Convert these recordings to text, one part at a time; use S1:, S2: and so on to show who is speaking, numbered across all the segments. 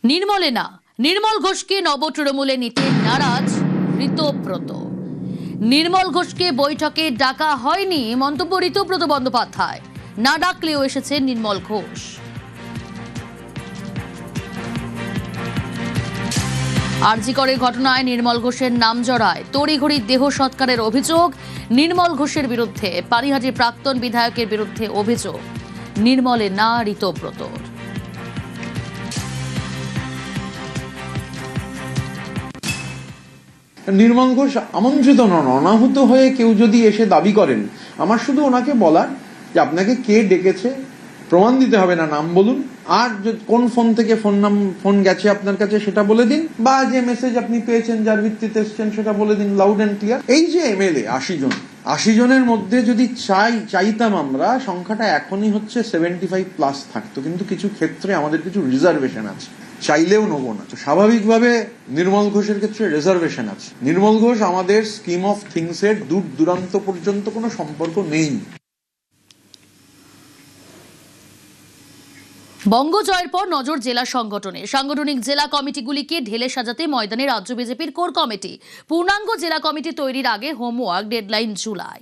S1: নির্মলে না, নির্মল ঘোষকে নব তৃণমূলে নিতে নারাজ ঋতব্রত। নির্মল ঘোষকে বৈঠকে ডাকা হয়নি মন্তব্য ঋতব্রত বন্দ্যোপাধ্যায়। না ডাকলেও এসেছে নির্মল ঘোষ। আরজি করের ঘটনায় নির্মল ঘোষের নাম জড়ায় তড়িঘড়ি দেহ সৎকারের অভিযোগ নির্মল ঘোষের বিরুদ্ধে। পানিহাটির প্রাক্তন বিধায়কের বিরুদ্ধে অভিযোগ। নির্মলে না ঋতব্রতর।
S2: নির্মল ঘোষ আমন্ত্রিত নন, অনাহুত হয়ে কেউ যদি এসে দাবি করেন, আমার শুধু ওনাকে বলার যে আপনাকে কে ডেকেছে প্রমাণ দিতে হবে না, নাম বলুন, আর কোন ফোন থেকে ফোন গেছে আপনার কাছে সেটা বলে দিন, বা যে মেসেজ আপনি পেয়েছেন যার ভিত্তিতে এসেছেন সেটা বলে দিন, লাউড অ্যান্ড ক্লিয়ার। এই যে এমএলএ 80 জনের মধ্যে যদি চাইতাম আমরা, সংখ্যাটা এখনই হচ্ছে 75+ থাকতো, কিন্তু কিছু ক্ষেত্রে আমাদের কিছু রিজার্ভেশন আছে, চাইলেও নেবো না। স্বাভাবিকভাবে নির্মল ঘোষের ক্ষেত্রে রিজার্ভেশন আছে। নির্মল ঘোষ আমাদের স্কিম অফ থিংস এর দূর দূরান্ত পর্যন্ত কোনো সম্পর্ক নেই।
S1: বঙ্গ জয়ের পর নজর জেলা সংগঠনে। সাংগঠনিক জেলা কমিটিগুলিকে ঢেলে সাজাতে ময়দানে রাজ্য বিজেপির কোর কমিটি। পূর্ণাঙ্গ জেলা কমিটি তৈরির আগে homework, deadline July.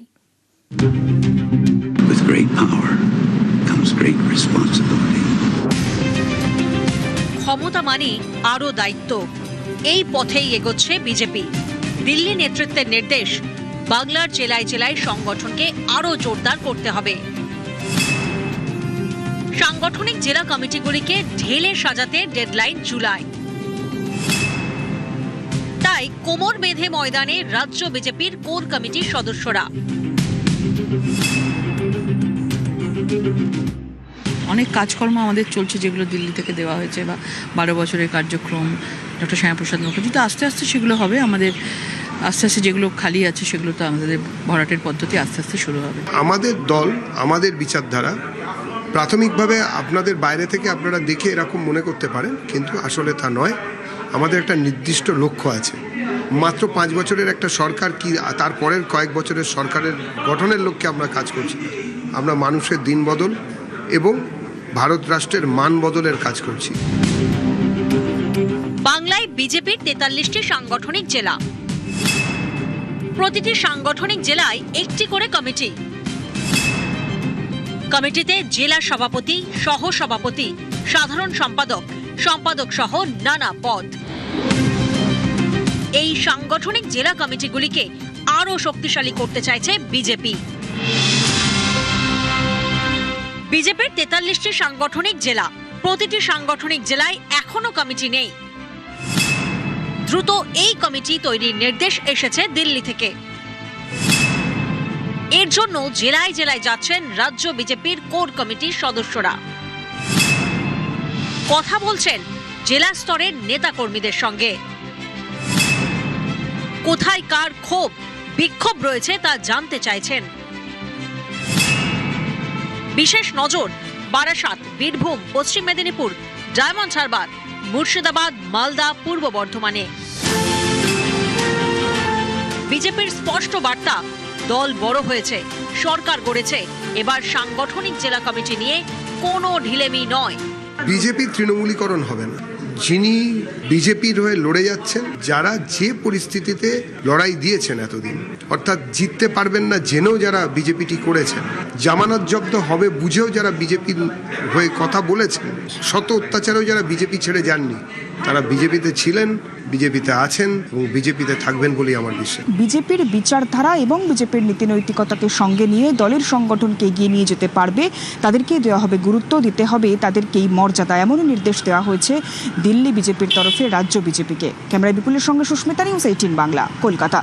S3: With great power comes great responsibility.
S4: ক্ষমতা মানে আরও দায়িত্ব, এই পথেই এগোচ্ছে বিজেপি। দিল্লি নেতৃত্বের নির্দেশ, বাংলার জেলায় জেলায় সংগঠনকে আরও জোরদার করতে হবে। সাংগঠনিক জেলা কমিটিগুলিকে ঢেলে সাজাতে ডেডলাইন জুলাই। তাই কোমর বেঁধে ময়দানে রাজ্য বিজেপির কোর কমিটির সদস্যরা।
S5: অনেক কাজকর্ম আমাদের চলছে, যেগুলো দিল্লি থেকে দেওয়া হয়েছে, বা 12 বছরের কার্যক্রম ডক্টর শ্যামাপ্রসাদ মুখার্জি, তো আস্তে আস্তে সেগুলো হবে। আমাদের আস্তে আস্তে যেগুলো খালি আছে সেগুলো তো আমাদের ভরাটের পদ্ধতি আস্তে আস্তে শুরু হবে।
S6: আমাদের দল, আমাদের বিচারধারা প্রাথমিকভাবে আপনাদের বাইরে থেকে আপনারা দেখে এরকম মনে করতে পারেন, কিন্তু আসলে তা নয়। আমাদের একটা নির্দিষ্ট লক্ষ্য আছে। মাত্র 5 বছরের একটা সরকার কি তারপরের কয়েক বছরের সরকারের গঠনের লক্ষ্যে আমরা কাজ করছি। আমরা মানুষের দিন বদল এবং ভারত রাষ্ট্রের মান বদলের কাজ করছি।
S4: বাংলায় বিজেপির 43টি সাংগঠনিক জেলা। প্রতিটি সাংগঠনিক জেলায় একটি করে কমিটি। কমিটিতে জেলা সভাপতি, সহ সভাপতি, সাধারণ সম্পাদক, সম্পাদক সহ নানা পদ। এই সাংগঠনিক জেলা কমিটিগুলিকে আরও শক্তিশালী করতে চাইছে বিজেপি। বিজেপির 43টি সাংগঠনিক জেলা। প্রতিটি সাংগঠনিক জেলায় এখনো কমিটি নেই। দ্রুত এই কমিটি তৈরির নির্দেশ এসেছে দিল্লি থেকে। এর জন্য জেলায় জেলায় যাচ্ছেন রাজ্য বিজেপির কোর কমিটির সদস্যরা। কথা বলছেন জেলা স্তরের নেতাকর্মীদের সঙ্গে। কোথায় কার ক্ষোভ, বিক্ষোভ রয়েছে তা জানতে চাইছেন। বিশেষ নজর বারাসাত, বীরভূম, পশ্চিম মেদিনীপুর, ডায়মন্ড হারবার, মুর্শিদাবাদ, মালদা, পূর্ব বর্ধমানে। বিজেপির স্পষ্ট বার্তা, দল বড় হয়েছে, সরকার গড়েছে, এবার সাংগঠনিক জেলা কমিটি নিয়ে কোনো ঢিলেমি নয়।
S6: বিজেপি তৃণমূলীকরণ হবে না। যিনি বিজেপির হয়ে লড়ে যাচ্ছেন, যারা যে পরিস্থিতিতে লড়াই দিয়েছেন এতদিন, অর্থাৎ জিততে পারবেন না জেনেও যারা বিজেপিটি করেছেন, জামানত জব্দ হবে বুঝেও যারা বিজেপির হয়ে কথা বলেছেন, শত অত্যাচারেও যারা বিজেপি ছেড়ে যাননি, তারা বিজেপিতে ছিলেন, বিজেপিতে আছেন এবং বিজেপিতে থাকবেন বলেই আমার বিশ্বাস।
S7: বিজেপির বিচারধারা এবং বিজেপির নীতি নৈতিকতাকে সঙ্গে নিয়ে দলের সংগঠনকে এগিয়ে নিয়ে যেতে পারবে, তাদেরকে দেওয়া হবে গুরুত্ব, দিতে হবে তাদেরকেই মর্যাদা, এমনই নির্দেশ দেওয়া হয়েছে দিল্লি বিজেপির তরফে রাজ্য বিজেপিকে। ক্যামেরায় বিপুলের সঙ্গে সুস্মিতা, নিউজ 18 বাংলা, কলকাতা।